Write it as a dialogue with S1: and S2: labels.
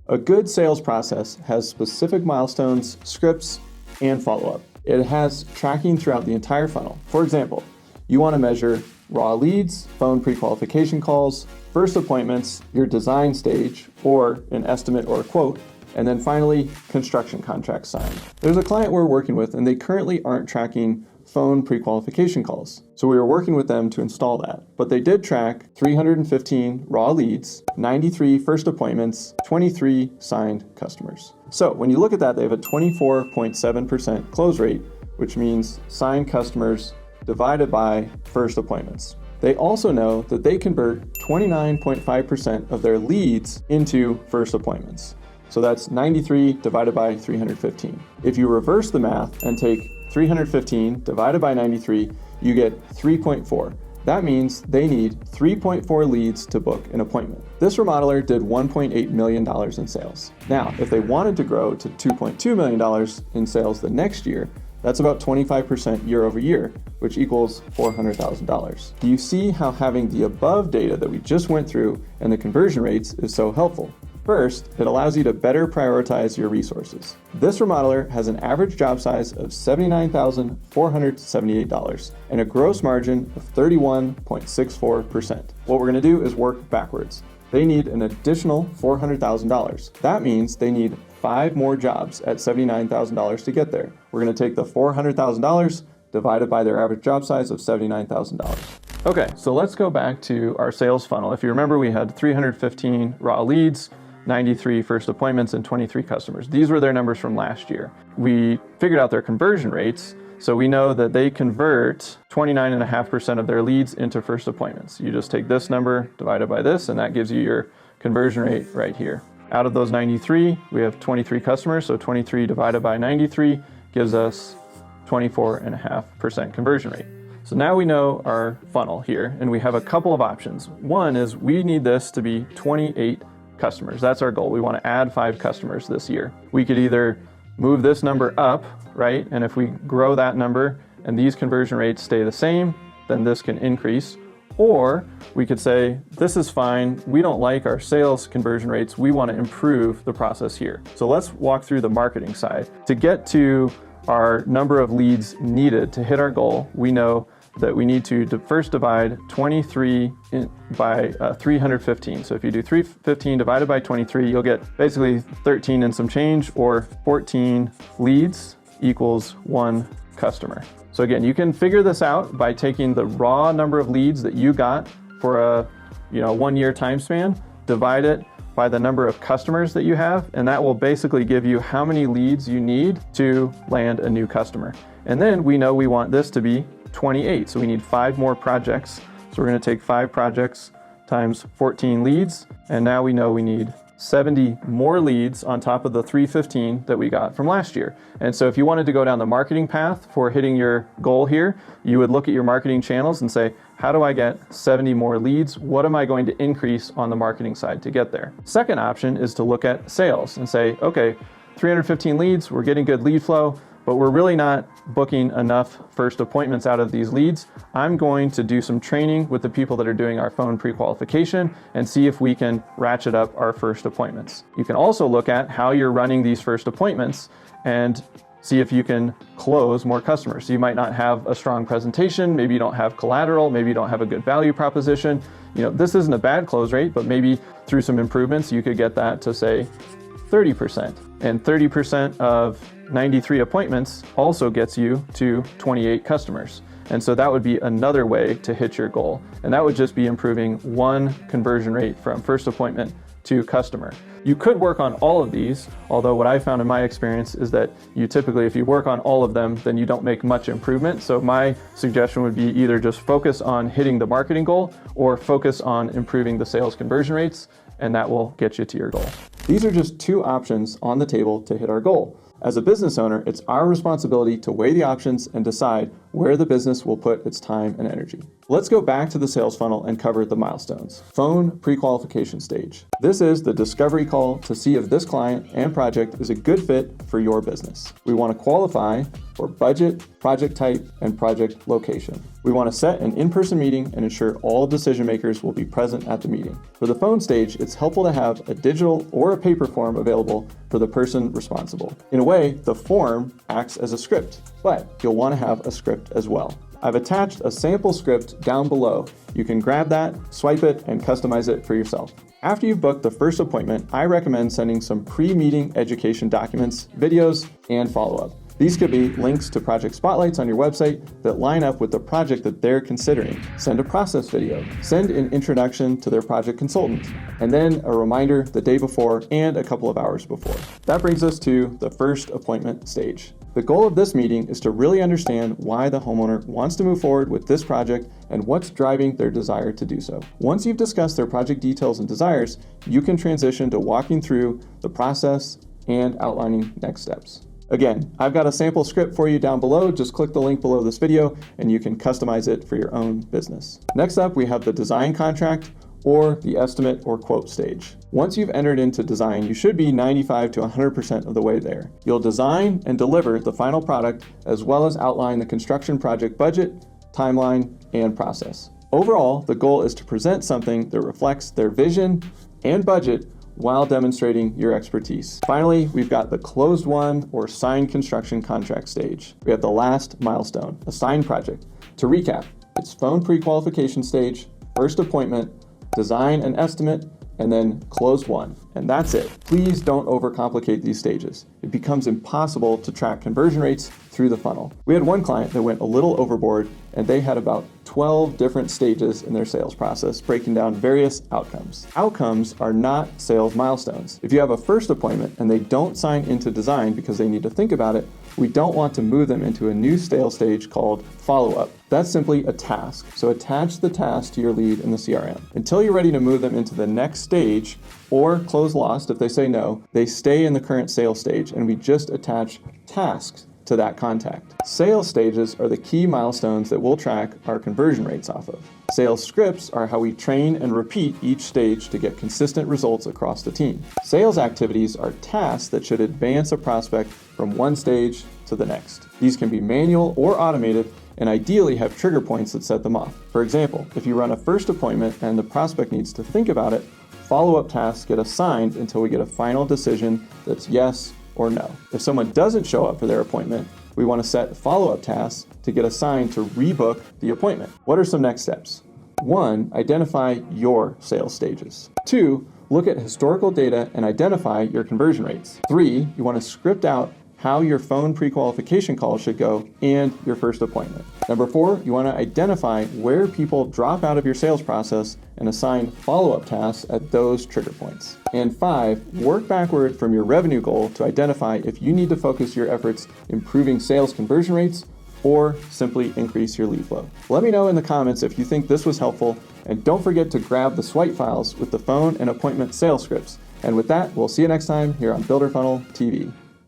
S1: A good sales process has specific milestones, scripts, and follow-up. It has tracking throughout the entire funnel. For example, you want to measure raw leads, phone pre-qualification calls, first appointments, your design stage, or an estimate or a quote, and then finally, construction contracts signed. There's a client we're working with and they currently aren't tracking phone pre-qualification calls. So we were working with them to install that. But they did track 315 raw leads, 93 first appointments, 23 signed customers. So when you look at that, they have a 24.7% close rate, which means signed customers divided by first appointments. They also know that they convert 29.5% of their leads into first appointments. So that's 93 divided by 315. If you reverse the math and take 315 divided by 93, you get 3.4. That means they need 3.4 leads to book an appointment. This remodeler did $1.8 million in sales. Now, if they wanted to grow to $2.2 million in sales the next year, that's about 25% year over year, which equals $400,000. Do you see how having the above data that we just went through and the conversion rates is so helpful? First, it allows you to better prioritize your resources. This remodeler has an average job size of $79,478 and a gross margin of 31.64%. What we're going to do is work backwards. They need an additional $400,000. That means they need 5 more jobs at $79,000 to get there. We're going to take the $400,000 divided by their average job size of $79,000. Okay, so let's go back to our sales funnel. If you remember, we had 315 raw leads, 93 first appointments, and 23 customers. These were their numbers from last year. We figured out their conversion rates, so we know that they convert 29.5% of their leads into first appointments. You just take this number divided by this, and that gives you your conversion rate right here. Out of those 93, we have 23 customers, so 23 divided by 93 gives us 24.5% conversion rate. So now we know our funnel here, and we have a couple of options. One is we need this to be 28 customers. That's our goal. We want to add 5 customers this year. We could either move this number up, right? And if we grow that number and these conversion rates stay the same, then this can increase. Or we could say, this is fine. We don't like our sales conversion rates. We want to improve the process here. So let's walk through the marketing side. To get to our number of leads needed to hit our goal, we know that we need to first divide 23 by 315. So if you do 315 divided by 23, you'll get basically 13 and some change, or 14 leads equals 1 customer. So again, you can figure this out by taking the raw number of leads that you got for a 1-year time span, divide it by the number of customers that you have, and that will basically give you how many leads you need to land a new customer. And then we know we want this to be 28, so we need 5 more projects. So we're going to take 5 projects times 14 leads, and now we know we need 70 more leads on top of the 315 that we got from last year. And so if you wanted to go down the marketing path for hitting your goal here, you would look at your marketing channels and say, how do I get 70 more leads? What am I going to increase on the marketing side to get there? Second option is to look at sales and say, okay, 315 leads, we're getting good lead flow, but we're really not booking enough first appointments out of these leads. I'm going to do some training with the people that are doing our phone pre-qualification and see if we can ratchet up our first appointments. You can also look at how you're running these first appointments and see if you can close more customers. So you might not have a strong presentation, maybe you don't have collateral, maybe you don't have a good value proposition. This isn't a bad close rate, but maybe through some improvements, you could get that to say 30%. And 30% of 93 appointments also gets you to 28 customers. And so that would be another way to hit your goal. And that would just be improving 1 conversion rate from first appointment to customer. You could work on all of these, although what I found in my experience is that you typically, if you work on all of them, then you don't make much improvement. So my suggestion would be either just focus on hitting the marketing goal or focus on improving the sales conversion rates, and that will get you to your goal. These are just 2 options on the table to hit our goal. As a business owner, it's our responsibility to weigh the options and decide where the business will put its time and energy. Let's go back to the sales funnel and cover the milestones. Phone pre-qualification stage. This is the discovery call to see if this client and project is a good fit for your business. We want to qualify for budget, project type, and project location. We want to set an in-person meeting and ensure all decision makers will be present at the meeting. For the phone stage, it's helpful to have a digital or a paper form available for the person responsible. In a way, the form acts as a script, but you'll want to have a script as well. I've attached a sample script down below. You can grab that, swipe it, and customize it for yourself. After you've booked the first appointment, I recommend sending some pre-meeting education documents, videos, and follow-up. These could be links to project spotlights on your website that line up with the project that they're considering. Send a process video. Send an introduction to their project consultant, and then a reminder the day before and a couple of hours before. That brings us to the first appointment stage. The goal of this meeting is to really understand why the homeowner wants to move forward with this project and what's driving their desire to do so. Once you've discussed their project details and desires, you can transition to walking through the process and outlining next steps. Again, I've got a sample script for you down below. Just click the link below this video and you can customize it for your own business. Next up, we have the design contract or the estimate or quote stage. Once you've entered into design, you should be 95 to 100% of the way there. You'll design and deliver the final product as well as outline the construction project budget, timeline, and process. Overall, the goal is to present something that reflects their vision and budget while demonstrating your expertise. Finally, we've got the closed won or signed construction contract stage. We have the last milestone, a signed project. To recap, it's phone pre-qualification stage, first appointment, design and estimate, and then closed won. And that's it. Please don't overcomplicate these stages. It becomes impossible to track conversion rates through the funnel. We had one client that went a little overboard and they had about 12 different stages in their sales process, breaking down various outcomes. Outcomes are not sales milestones. If you have a first appointment and they don't sign into design because they need to think about it, we don't want to move them into a new sales stage called follow-up. That's simply a task. So attach the task to your lead in the CRM. Until you're ready to move them into the next stage or close lost if they say no, they stay in the current sales stage and we just attach tasks to that contact. Sales stages are the key milestones that we'll track our conversion rates off of. Sales scripts are how we train and repeat each stage to get consistent results across the team. Sales activities are tasks that should advance a prospect from one stage to the next. These can be manual or automated and ideally have trigger points that set them off. For example, if you run a first appointment and the prospect needs to think about it, follow-up tasks get assigned until we get a final decision that's yes or no. If someone doesn't show up for their appointment, we want to set follow-up tasks to get assigned to rebook the appointment. What are some next steps? 1, identify your sales stages. 2, look at historical data and identify your conversion rates. 3, you want to script out how your phone pre-qualification call should go and your first appointment. Number 4, you want to identify where people drop out of your sales process and assign follow-up tasks at those trigger points. And 5, work backward from your revenue goal to identify if you need to focus your efforts improving sales conversion rates or simply increase your lead flow. Let me know in the comments if you think this was helpful, and don't forget to grab the swipe files with the phone and appointment sales scripts. And with that, we'll see you next time here on Builder Funnel TV.